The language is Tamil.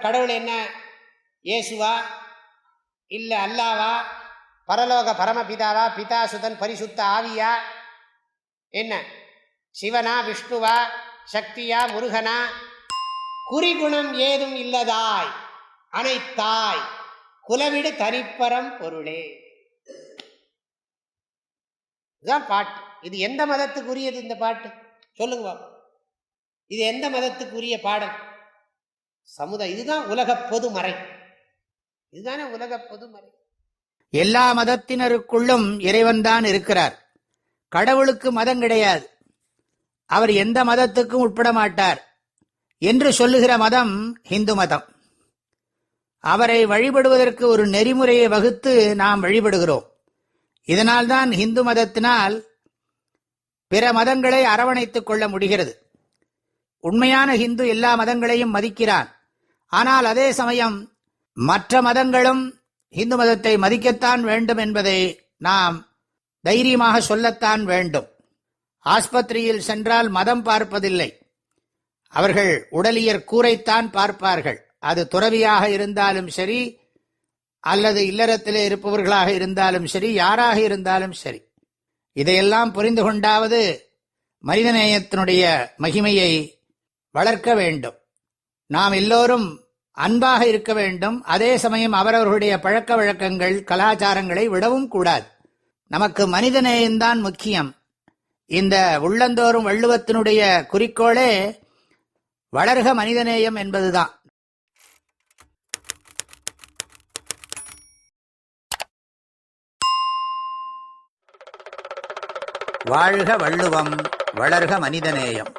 கடவுள் என்ன? இயேசுவா, இல்லை அல்லாவா, பரலோக பரமபிதாவா, பிதா சுதன் பரிசுத்த ஆவியா, என்ன சிவனா, விஷ்ணுவா, சக்தியா, முருகனா? குறிகுணம் ஏதும் இல்லதாய் அனைத்தாய் குலவிடு தனிப்பரம் பொருளே. இதுதான் பாட்டு. இது எந்த மதத்துக்குரியது இந்த பாட்டு? சொல்லுங்க. இது எந்த மதத்துக்குரிய பாடல்? சமுதாயம். இதுதான் உலக பொதுமறை. இதுதானே உலக பொதுமறை. எல்லா மதத்தினருக்குள்ளும் இறைவன் தான் இருக்கிறார். கடவுளுக்கு மதம் கிடையாது. அவர் எந்த மதத்துக்கும் உட்பட மாட்டார் என்று சொல்லுகிற மதம் இந்து மதம். அவரை வழிபடுவதற்கு ஒரு நெறிமுறையை வகுத்து நாம் வழிபடுகிறோம். இதனால்தான் இந்து மதத்தினால் பிற மதங்களை அரவணைத்துக் கொள்ள முடிகிறது. உண்மையான இந்து எல்லா மதங்களையும் மதிக்கிறான். ஆனால் அதே சமயம் மற்ற மதங்களும் இந்து மதத்தை மதிக்கத்தான் வேண்டும் என்பதை நாம் தைரியமாக சொல்லத்தான் வேண்டும். ஆஸ்பத்திரியில் சென்றால் மதம் பார்ப்பதில்லை. அவர்கள் உடலியற் கூரைத்தான் பார்ப்பார்கள். அது துறவியாக இருந்தாலும் சரி, அல்லது இல்லறத்திலே இருப்பவர்களாக இருந்தாலும் சரி, யாராக இருந்தாலும் சரி. இதையெல்லாம் புரிந்து கொண்டாவது மனிதநேயத்தினுடைய மகிமையை வளர்க்க வேண்டும். நாம் எல்லோரும் அன்பாக இருக்க வேண்டும். அதே சமயம் அவரவர்களுடைய பழக்க வழக்கங்கள், கலாச்சாரங்களை விடவும் கூடாது. நமக்கு மனிதநேயம்தான் முக்கியம். இந்த உள்ளந்தோறும் வள்ளுவத்தினுடைய குறிக்கோளே வளர்க மனிதநேயம் என்பதுதான். வாழ்க வள்ளுவம், வளர்க மனிதநேயம்.